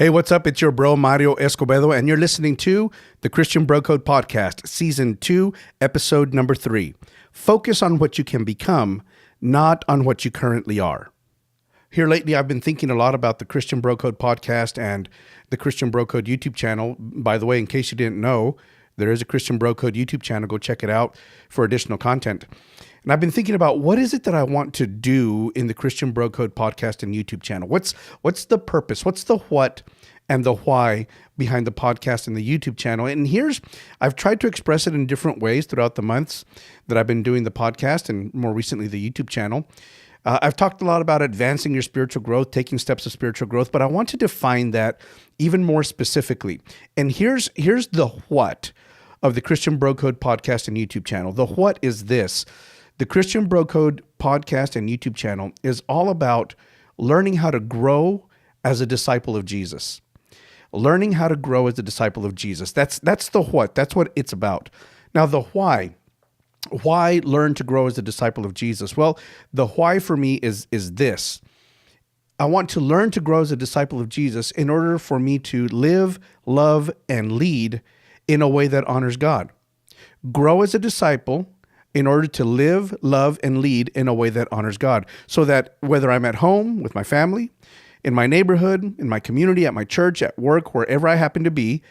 Hey, what's up? It's your bro, Mario Escobedo, and you're listening to the Christian Bro Code Podcast, Season 2, Episode number 3. Focus on what you can become, not on what you currently are. Here lately, I've been thinking a lot about the Christian Bro Code Podcast and the Christian Bro Code YouTube channel. By the way, in case you didn't know, there is a Christian Bro Code YouTube channel. Go check it out for additional content. And I've been thinking about what is it that I want to do in the Christian Bro Code Podcast and YouTube channel? What's the purpose? What's the what and the why behind the podcast and the YouTube channel? And I've tried to express it in different ways throughout the months that I've been doing the podcast and more recently the YouTube channel. I've talked a lot about advancing your spiritual growth, taking steps of spiritual growth, but I want to define that even more specifically. And here's the what of the Christian Bro Code Podcast and YouTube channel. The what is this. The Christian Bro Code Podcast and YouTube channel is all about learning how to grow as a disciple of Jesus. Learning how to grow as a disciple of Jesus. That's the what. That's what it's about. Now, the why. Why learn to grow as a disciple of Jesus? Well, the why for me is this. I want to learn to grow as a disciple of Jesus in order for me to live, love, and lead in a way that honors God. Grow as a disciple in order to live, love, and lead in a way that honors God. So that whether I'm at home with my family, in my neighborhood, in my community, at my church, at work, wherever I happen to be,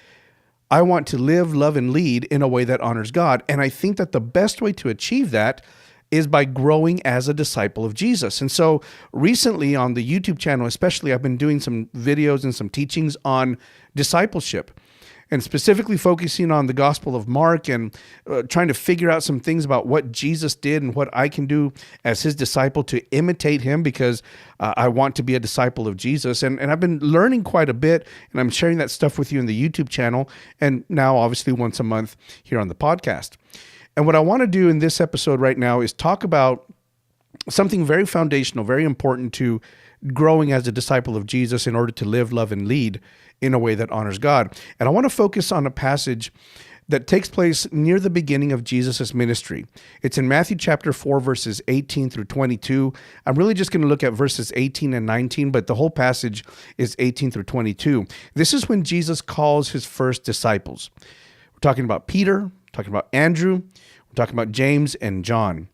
I want to live, love, and lead in a way that honors God. And I think that the best way to achieve that is by growing as a disciple of Jesus. And so recently on the YouTube channel, especially, I've been doing some videos and some teachings on discipleship, and specifically focusing on the Gospel of Mark and trying to figure out some things about what Jesus did and what I can do as his disciple to imitate him, because I want to be a disciple of Jesus. And I've been learning quite a bit, and I'm sharing that stuff with you in the YouTube channel, and now obviously once a month here on the podcast. And what I want to do in this episode right now is talk about something very foundational, very important to growing as a disciple of Jesus in order to live, love, and lead in a way that honors God. And I want to focus on a passage that takes place near the beginning of Jesus' ministry. It's in Matthew chapter 4, verses 18 through 22. I'm really just going to look at verses 18 and 19, but the whole passage is 18 through 22. This is when Jesus calls his first disciples. We're talking about Peter, we're talking about Andrew, we're talking about James and John.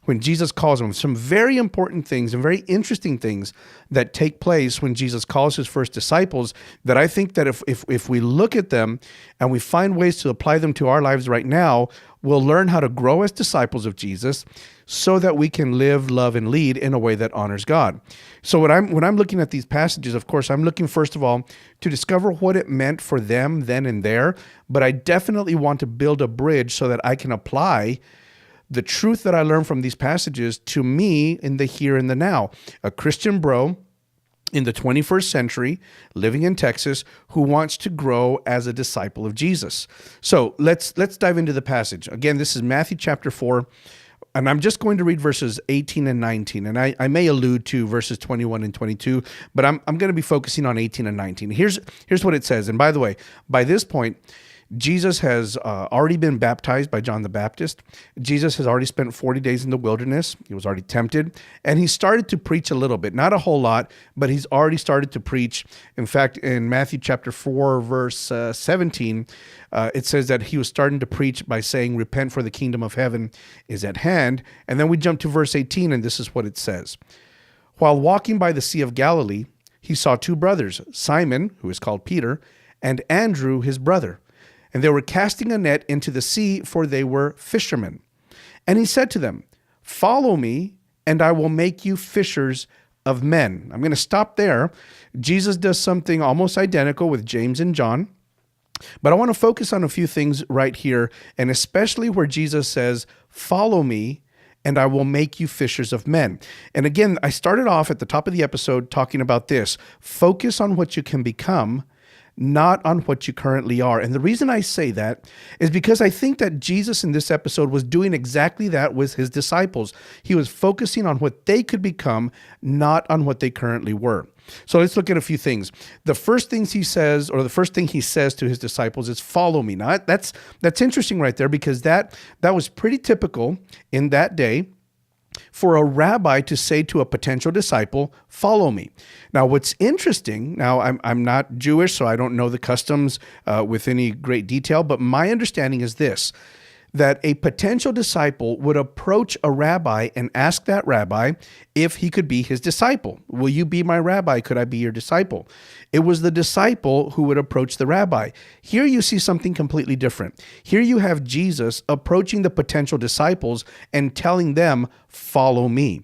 When Jesus calls them, some very important things and very interesting things that take place when Jesus calls his first disciples, that I think that if we look at them and we find ways to apply them to our lives right now, we'll learn how to grow as disciples of Jesus so that we can live, love, and lead in a way that honors God. So when I'm looking at these passages, of course, I'm looking first of all to discover what it meant for them then and there, but I definitely want to build a bridge so that I can apply the truth that I learned from these passages to me in the here and the now. A Christian bro in the 21st century, living in Texas, who wants to grow as a disciple of Jesus. So let's dive into the passage. Again, this is Matthew chapter 4, and I'm just going to read verses 18 and 19, and I may allude to verses 21 and 22, but I'm going to be focusing on 18 and 19. Here's what it says. And by the way, by this point, Jesus has already been baptized by John the Baptist. Jesus has already spent 40 days in the wilderness. He was already tempted. And he started to preach a little bit, not a whole lot, but he's already started to preach. In fact, in Matthew chapter 4, verse 17, it says that he was starting to preach by saying, "Repent, for the kingdom of heaven is at hand." And then we jump to verse 18, and this is what it says. While walking by the Sea of Galilee, he saw two brothers, Simon, who is called Peter, and Andrew, his brother. And they were casting a net into the sea, for they were fishermen. And he said to them, "Follow me, and I will make you fishers of men." I'm going to stop there. Jesus does something almost identical with James and John, but I want to focus on a few things right here, and especially where Jesus says, "Follow me, and I will make you fishers of men." And again, I started off at the top of the episode talking about this. Focus on what you can become, not on what you currently are. And the reason I say that is because I think that Jesus in this episode was doing exactly that with his disciples. He was focusing on what they could become, not on what they currently were. So let's look at a few things. The first thing he says to his disciples is, "Follow me." Now that's interesting right there, because that was pretty typical in that day. for a rabbi to say to a potential disciple, follow me. Now, what's interesting, now I'm not Jewish, so I don't know the customs with any great detail, but my understanding is this, that a potential disciple would approach a rabbi and ask that rabbi if he could be his disciple. Will you be my rabbi? Could I be your disciple? It was the disciple who would approach the rabbi. Here you see something completely different. Here you have Jesus approaching the potential disciples and telling them, follow me.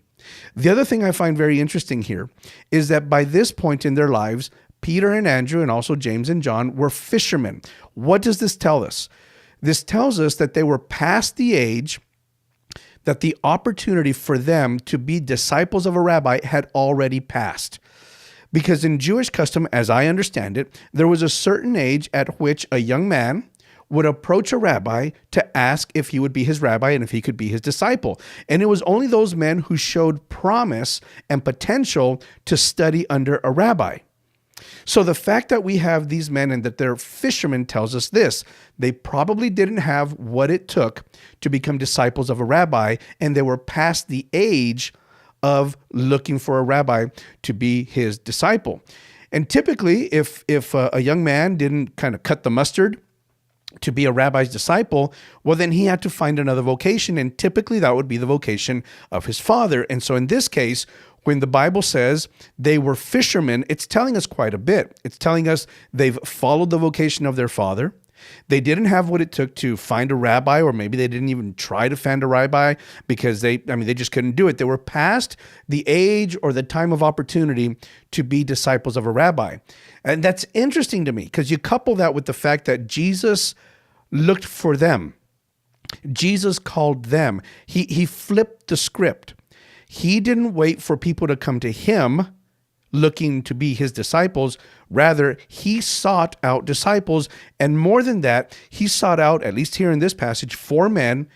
The other thing I find very interesting here is that by this point in their lives, Peter and Andrew and also James and John were fishermen. What does this tell us? This tells us that they were past the age that the opportunity for them to be disciples of a rabbi had already passed. Because in Jewish custom, as I understand it, there was a certain age at which a young man would approach a rabbi to ask if he would be his rabbi and if he could be his disciple. And it was only those men who showed promise and potential to study under a rabbi. So the fact that we have these men and that they're fishermen tells us this. They probably didn't have what it took to become disciples of a rabbi, and they were past the age of looking for a rabbi to be his disciple. And typically, if a young man didn't kind of cut the mustard to be a rabbi's disciple, well, then he had to find another vocation, and typically that would be the vocation of his father. And so in this case, when the Bible says they were fishermen, it's telling us quite a bit. It's telling us they've followed the vocation of their father. They didn't have what it took to find a rabbi, or maybe they didn't even try to find a rabbi because they just couldn't do it. They were past the age or the time of opportunity to be disciples of a rabbi. And that's interesting to me because you couple that with the fact that Jesus looked for them. Jesus called them. He flipped the script. He didn't wait for people to come to him looking to be his disciples. Rather, he sought out disciples. And more than that, he sought out, at least here in this passage, 4 men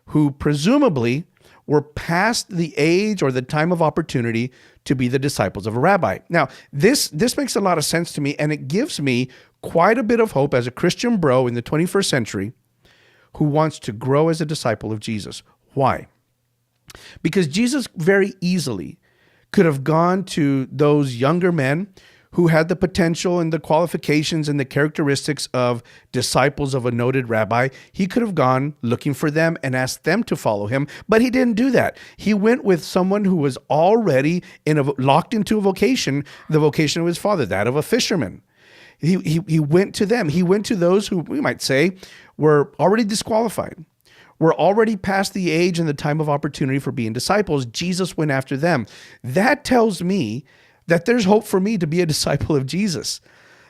who presumably were past the age or the time of opportunity to be the disciples of a rabbi. Now, this makes a lot of sense to me, and it gives me quite a bit of hope as a Christian bro in the 21st century who wants to grow as a disciple of Jesus. Why? Because Jesus very easily could have gone to those younger men who had the potential and the qualifications and the characteristics of disciples of a noted rabbi. He could have gone looking for them and asked them to follow him, but he didn't do that. He went with someone who was already locked into a vocation, the vocation of his father, that of a fisherman. He went to them. He went to those who we might say were already disqualified. We're already past the age and the time of opportunity for being disciples. Jesus went after them. That tells me that there's hope for me to be a disciple of Jesus.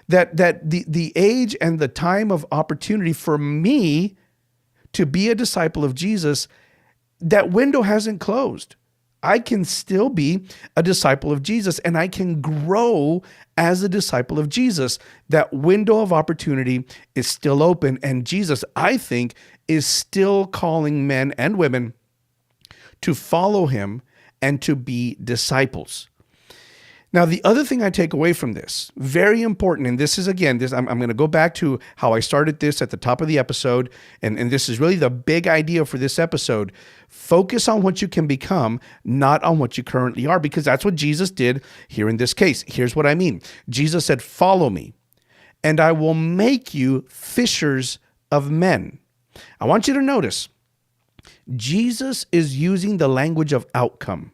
That the age and the time of opportunity for me to be a disciple of Jesus, that window hasn't closed. I can still be a disciple of Jesus, and I can grow as a disciple of Jesus. That window of opportunity is still open, and Jesus, I think, is still calling men and women to follow him and to be disciples. Now, the other thing I take away from this, very important, and this is, again, I'm going to go back to how I started this at the top of the episode, and this is really the big idea for this episode. Focus on what you can become, not on what you currently are, because that's what Jesus did here in this case. Here's what I mean. Jesus said, follow me, and I will make you fishers of men. I want you to notice, Jesus is using the language of outcome.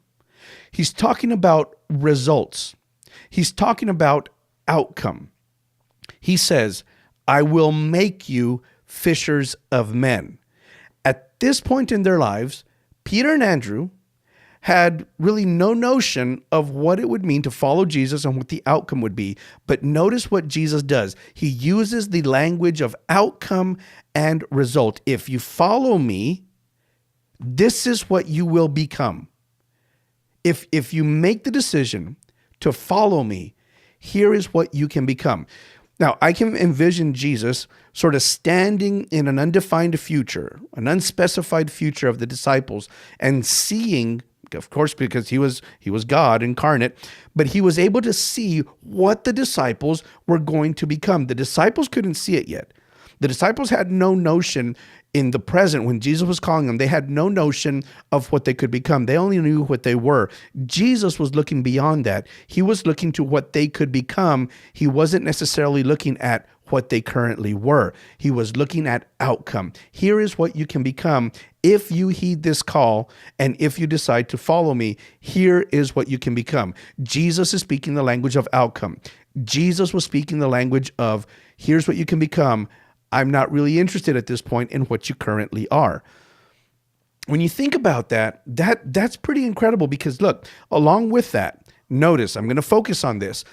He's talking about results. He's talking about outcome. He says, I will make you fishers of men. At this point in their lives, Peter and Andrew had really no notion of what it would mean to follow Jesus and what the outcome would be. But notice what Jesus does. He uses the language of outcome and result. If you follow me, this is what you will become. If you make the decision to follow me, here is what you can become. Now, I can envision Jesus sort of standing in an undefined future, an unspecified future of the disciples, and seeing, of course, because he was God incarnate, but he was able to see what the disciples were going to become. The disciples couldn't see it yet. The disciples had no notion in the present when Jesus was calling them. They had no notion of what they could become. They only knew what they were. Jesus was looking beyond that. He was looking to what they could become. He wasn't necessarily looking at what they currently were. He was looking at outcome. Here is what you can become if you heed this call and if you decide to follow me. Here is what you can become. Jesus is speaking the language of outcome. Jesus was speaking the language of, here's what you can become. I'm not really interested at this point in what you currently are. When you think about that's pretty incredible, because look, along with that, notice, I'm going to focus on this.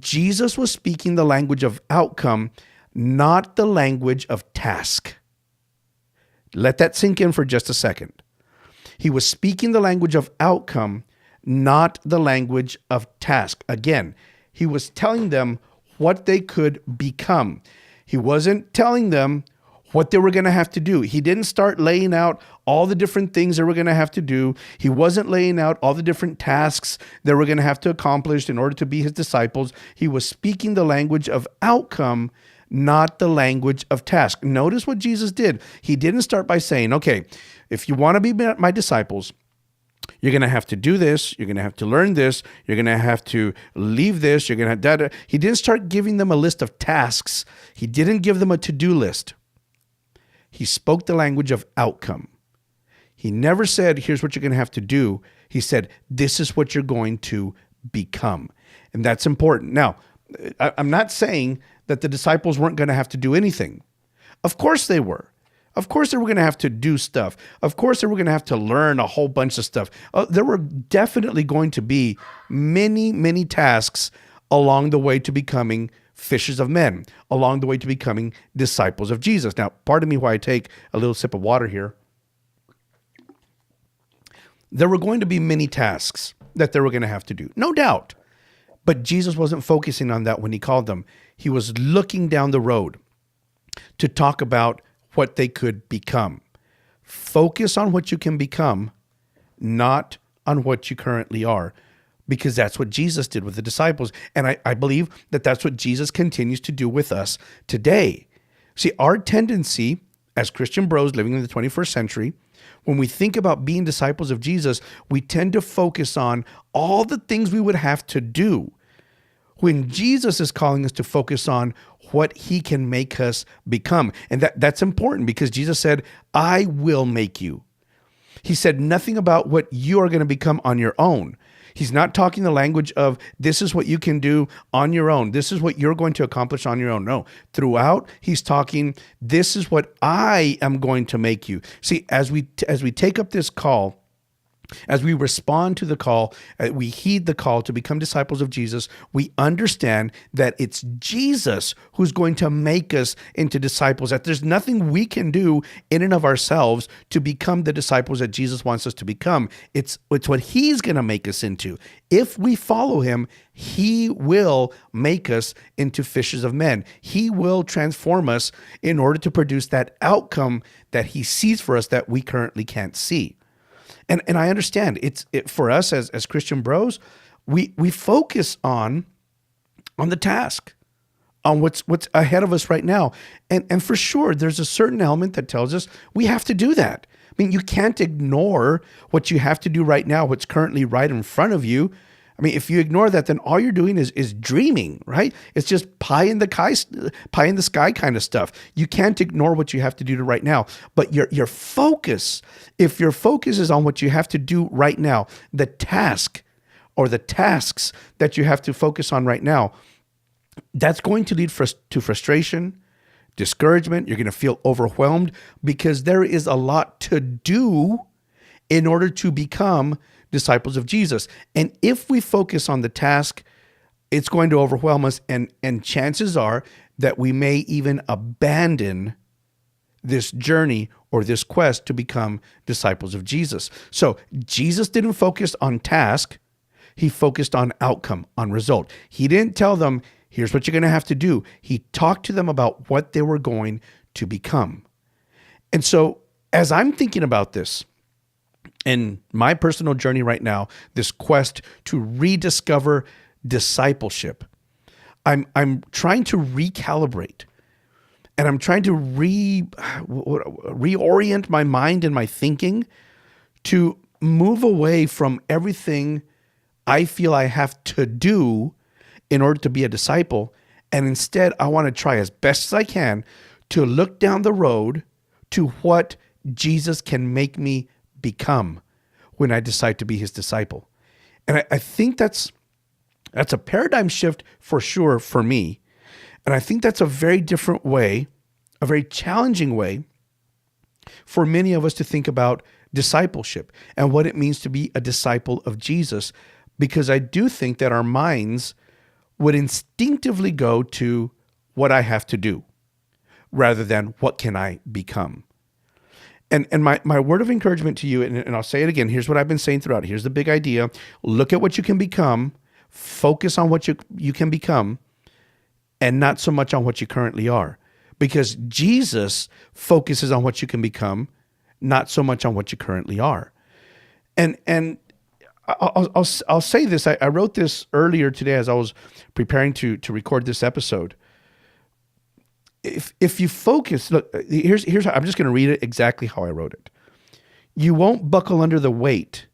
Jesus was speaking the language of outcome, not the language of task. Let that sink in for just a second. He was speaking the language of outcome, not the language of task. Again, he was telling them what they could become. He wasn't telling them what they were going to have to do. He didn't start laying out all the different things they were going to have to do. He wasn't laying out all the different tasks they were going to have to accomplish in order to be his disciples. He was speaking the language of outcome, not the language of task. Notice what Jesus did. He didn't start by saying, okay, if you want to be my disciples, you're going to have to do this. You're going to have to learn this. You're going to have to leave this. You're going to have that. He didn't start giving them a list of tasks. He didn't give them a to-do list. He spoke the language of outcome. He never said, here's what you're going to have to do. He said, this is what you're going to become. And that's important. Now, I'm not saying that the disciples weren't going to have to do anything. Of course they were. Of course they were going to have to do stuff. Of course they were going to have to learn a whole bunch of stuff. There were definitely going to be many, many tasks along the way to becoming fishers of men, along the way to becoming disciples of Jesus. Now, pardon me while I take a little sip of water here. There were going to be many tasks that they were going to have to do, no doubt. But Jesus wasn't focusing on that when he called them. He was looking down the road to talk about what they could become. Focus on what you can become, not on what you currently are, because that's what Jesus did with the disciples. And I believe that that's what Jesus continues to do with us today. See, our tendency as Christian bros living in the 21st century, when we think about being disciples of Jesus, we tend to focus on all the things we would have to do, when Jesus is calling us to focus on what he can make us become. And that's important, because Jesus said, I will make you. He said nothing about what you are going to become on your own. He's not talking the language of this is what you can do on your own. This is what you're going to accomplish on your own. No, throughout he's talking, this is what I am going to make you. See, as we take up this call, as we respond to the call, we heed the call to become disciples of Jesus, we understand that it's Jesus who's going to make us into disciples, that there's nothing we can do in and of ourselves to become the disciples that Jesus wants us to become. It's what he's going to make us into. If we follow him, he will make us into fishers of men. He will transform us in order to produce that outcome that he sees for us that we currently can't see. And I understand for us as Christian bros, we focus on the task, on what's ahead of us right now. And for sure, there's a certain element that tells us we have to do that. I mean, you can't ignore what you have to do right now, what's currently right in front of you. I mean, if you ignore that, then all you're doing is dreaming, right? It's just pie in the sky kind of stuff. You can't ignore what you have to do right now. But your focus, if your focus is on what you have to do right now, the task or the tasks that you have to focus on right now, that's going to lead to frustration, discouragement. You're going to feel overwhelmed because there is a lot to do in order to become disciples of Jesus. And if we focus on the task, it's going to overwhelm us, and chances are that we may even abandon this journey or this quest to become disciples of Jesus. So Jesus didn't focus on task. He focused on outcome, on result. He didn't tell them, here's what you're going to have to do. He talked to them about what they were going to become. And so as I'm thinking about this, in my personal journey right now, this quest to rediscover discipleship, I'm trying to recalibrate And I'm trying to reorient my mind and my thinking to move away from everything I feel I have to do in order to be a disciple. And instead, I want to try as best as I can to look down the road to what Jesus can make me become when I decide to be his disciple. And I think that's a paradigm shift for sure for me. And I think that's a very different way, a very challenging way for many of us to think about discipleship and what it means to be a disciple of Jesus. Because I do think that our minds would instinctively go to what I have to do rather than what can I become. And my word of encouragement to you, and I'll say it again, here's what I've been saying throughout. Here's the big idea. Look at what you can become, focus on what you can become, and not so much on what you currently are. Because Jesus focuses on what you can become, not so much on what you currently are. And I'll say this. I wrote this earlier today as I was preparing to record this episode. If you focus, look, here's I'm just going to read it exactly how I wrote it. You won't buckle under the weight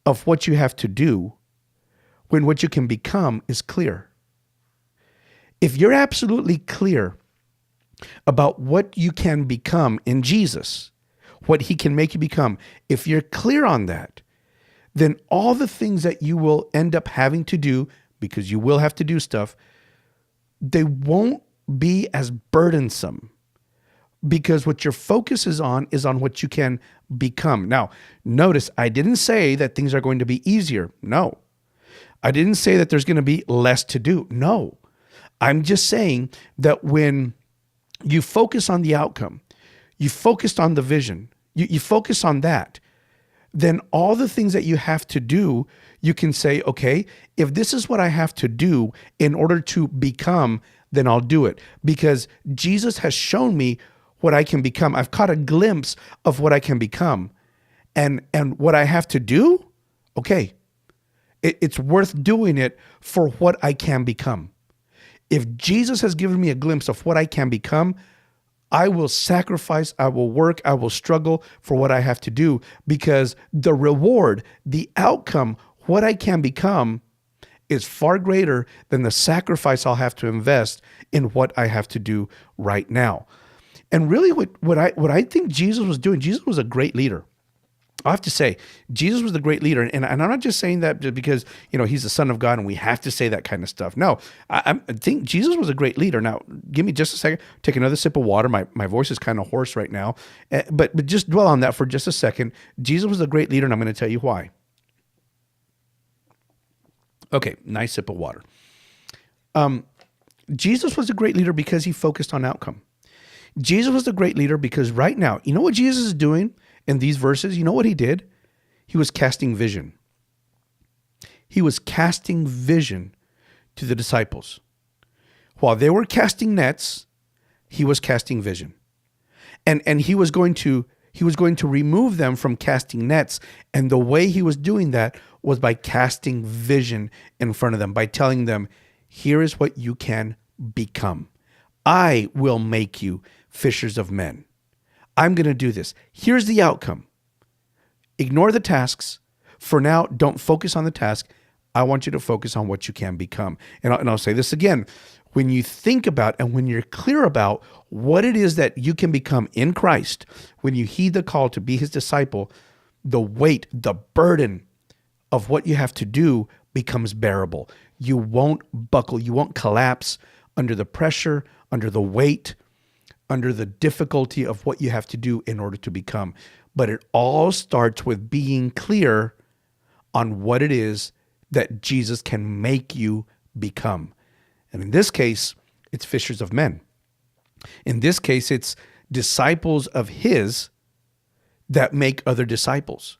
of what you have to do when what you can become is clear. If you're absolutely clear about what you can become in Jesus, what he can make you become, if you're clear on that, then all the things that you will end up having to do, because you will have to do stuff, they won't be as burdensome, because what your focus is on what you can become. Now, notice I didn't say that things are going to be easier. No. I didn't say that there's going to be less to do. No. I'm just saying that when you focus on the outcome, you focused on the vision, you focus on that, then all the things that you have to do, you can say, okay, if this is what I have to do in order to become, then I'll do it, because Jesus has shown me what I can become. I've caught a glimpse of what I can become, and what I have to do, okay, it's worth doing it for what I can become. If Jesus has given me a glimpse of what I can become, I will sacrifice, I will work, I will struggle for what I have to do, because the reward, the outcome, what I can become is far greater than the sacrifice I'll have to invest in what I have to do right now. And really what I think Jesus was doing, Jesus was a great leader. I have to say, Jesus was the great leader. And I'm not just saying that just because, he's the Son of God and we have to say that kind of stuff. No, I think Jesus was a great leader. Now, give me just a second, take another sip of water. My voice is kind of hoarse right now, but just dwell on that for just a second. Jesus was a great leader, and I'm going to tell you why. Okay, nice sip of water. Jesus was a great leader because he focused on outcome. Jesus was a great leader because right now, you know what Jesus is doing in these verses? You know what he did? He was casting vision. He was casting vision to the disciples. While they were casting nets, he was casting vision. And he was going to remove them from casting nets. And the way he was doing that was by casting vision in front of them, by telling them, here is what you can become. I will make you fishers of men. I'm going to do this. Here's the outcome. Ignore the tasks. For now, don't focus on the task. I want you to focus on what you can become. And I'll say this again. When you think about and when you're clear about what it is that you can become in Christ, when you heed the call to be his disciple, the weight, the burden of what you have to do becomes bearable. You won't buckle. You won't collapse under the pressure, under the weight, under the difficulty of what you have to do in order to become. But it all starts with being clear on what it is that Jesus can make you become. And in this case, it's fishers of men. In this case, it's disciples of his that make other disciples.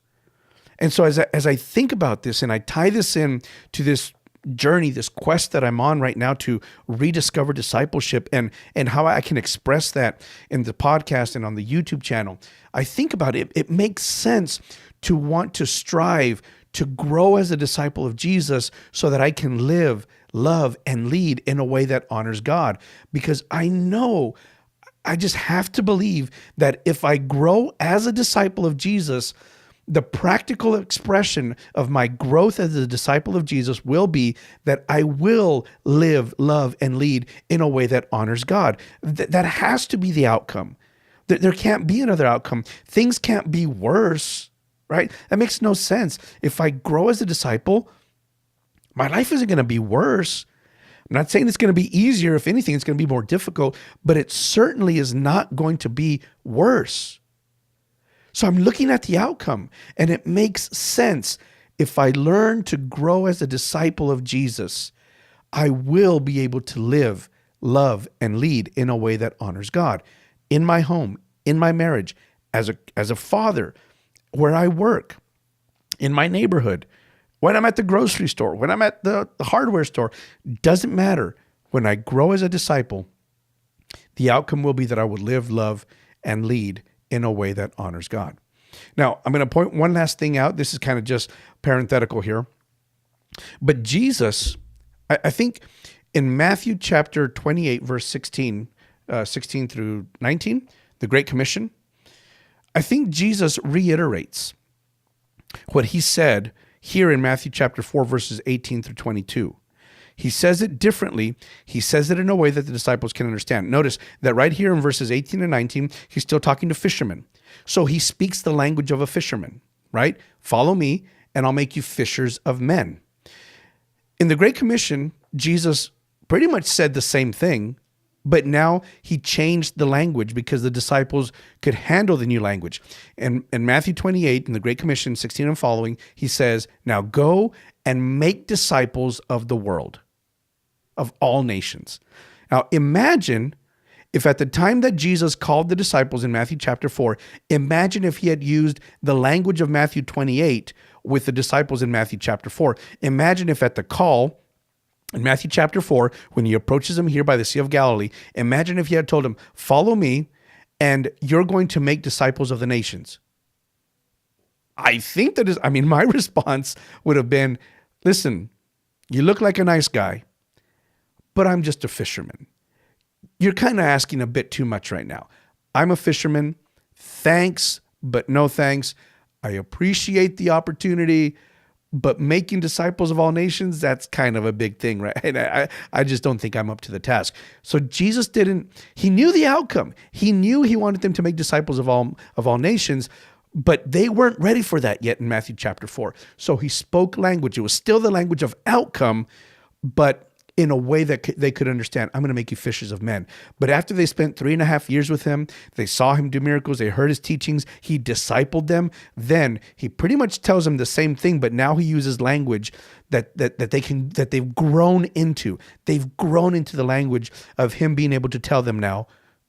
And so as I think about this and I tie this in to this journey, this quest that I'm on right now to rediscover discipleship and how I can express that in the podcast and on the YouTube channel, I think about it. It makes sense to want to strive to grow as a disciple of Jesus so that I can live, love, and lead in a way that honors God. Because I know I just have to believe that if I grow as a disciple of Jesus, the practical expression of my growth as a disciple of Jesus will be that I will live, love, and lead in a way that honors God. That has to be the outcome. There can't be another outcome. Things can't be worse, right? That makes no sense. If I grow as a disciple, my life isn't going to be worse. I'm not saying it's going to be easier. If anything, it's going to be more difficult, but it certainly is not going to be worse. So I'm looking at the outcome, and it makes sense. If I learn to grow as a disciple of Jesus, I will be able to live, love, and lead in a way that honors God in my home, in my marriage, as a father, where I work, in my neighborhood, when I'm at the grocery store, when I'm at the hardware store. Doesn't matter. When I grow as a disciple, the outcome will be that I will live, love, and lead in a way that honors God. Now, I'm going to point one last thing out. This is kind of just parenthetical here. But Jesus, I think in Matthew chapter 28, verse 16 through 19, the Great Commission, I think Jesus reiterates what he said here in Matthew chapter 4, verses 18 through 22. He says it differently. He says it in a way that the disciples can understand. Notice that right here in verses 18 and 19, he's still talking to fishermen. So he speaks the language of a fisherman, right? Follow me, and I'll make you fishers of men. In the Great Commission, Jesus pretty much said the same thing, but now he changed the language because the disciples could handle the new language. And in Matthew 28, in the Great Commission, 16 and following, he says, now go and make disciples of the world, of all nations. Now imagine if at the time that Jesus called the disciples in Matthew chapter 4, imagine if he had used the language of Matthew 28 with the disciples in Matthew chapter 4. Imagine if at the call in Matthew chapter 4, when he approaches them here by the Sea of Galilee, imagine if he had told them, follow me, and you're going to make disciples of the nations. I think that is, my response would have been, listen, you look like a nice guy, but I'm just a fisherman. You're kind of asking a bit too much right now. I'm a fisherman. Thanks, but no thanks. I appreciate the opportunity, but making disciples of all nations, that's kind of a big thing, right? And I just don't think I'm up to the task. So Jesus he knew the outcome. He knew he wanted them to make disciples of all nations, but they weren't ready for that yet in Matthew chapter 4. So he spoke language. It was still the language of outcome, but in a way that they could understand. I'm going to make you fishers of men. But after they spent 3.5 years with him, they saw him do miracles, they heard his teachings, he discipled them. Then he pretty much tells them the same thing, but now he uses language that they've grown into. They've grown into the language of him being able to tell them now,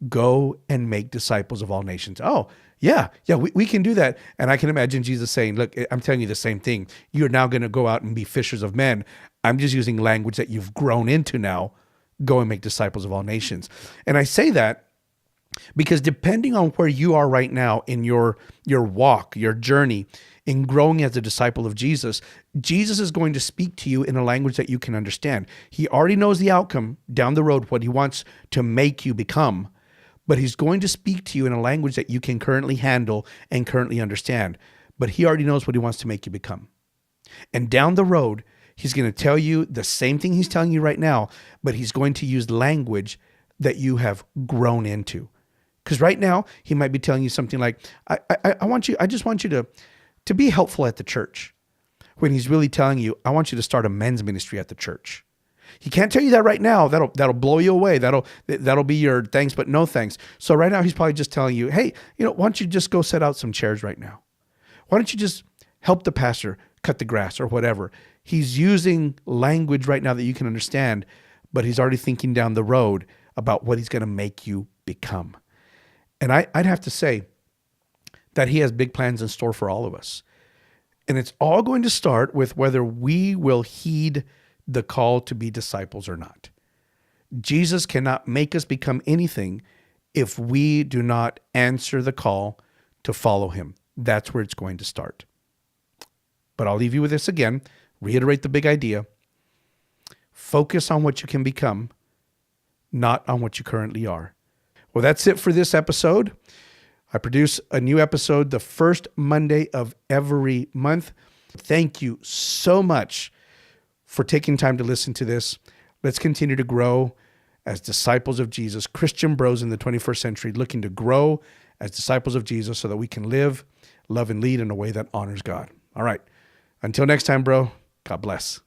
go and make disciples of all nations. Oh, yeah, we can do that. And I can imagine Jesus saying, look, I'm telling you the same thing. You're now going to go out and be fishers of men. I'm just using language that you've grown into now. Go and make disciples of all nations. And I say that because depending on where you are right now in your walk, your journey, in growing as a disciple of Jesus, Jesus is going to speak to you in a language that you can understand. He already knows the outcome down the road, what he wants to make you become. But he's going to speak to you in a language that you can currently handle and currently understand. But he already knows what he wants to make you become. And down the road, he's going to tell you the same thing he's telling you right now, but he's going to use language that you have grown into. Because right now, he might be telling you something like, I just want you to be helpful at the church. When he's really telling you, I want you to start a men's ministry at the church. He can't tell you that right now. That'll blow you away. That'll be your thanks, but no thanks. So right now he's probably just telling you, hey, why don't you just go set out some chairs right now? Why don't you just help the pastor cut the grass or whatever? He's using language right now that you can understand, but he's already thinking down the road about what he's going to make you become. And I'd have to say that he has big plans in store for all of us. And it's all going to start with whether we will heed the call to be disciples or not. Jesus cannot make us become anything if we do not answer the call to follow him. That's where it's going to start. But I'll leave you with this again. Reiterate the big idea. Focus on what you can become, not on what you currently are. Well, that's it for this episode. I produce a new episode the first Monday of every month. Thank you so much for taking time to listen to this. Let's continue to grow as disciples of Jesus, Christian bros in the 21st century, looking to grow as disciples of Jesus so that we can live, love, and lead in a way that honors God. All right. Until next time, bro, God bless.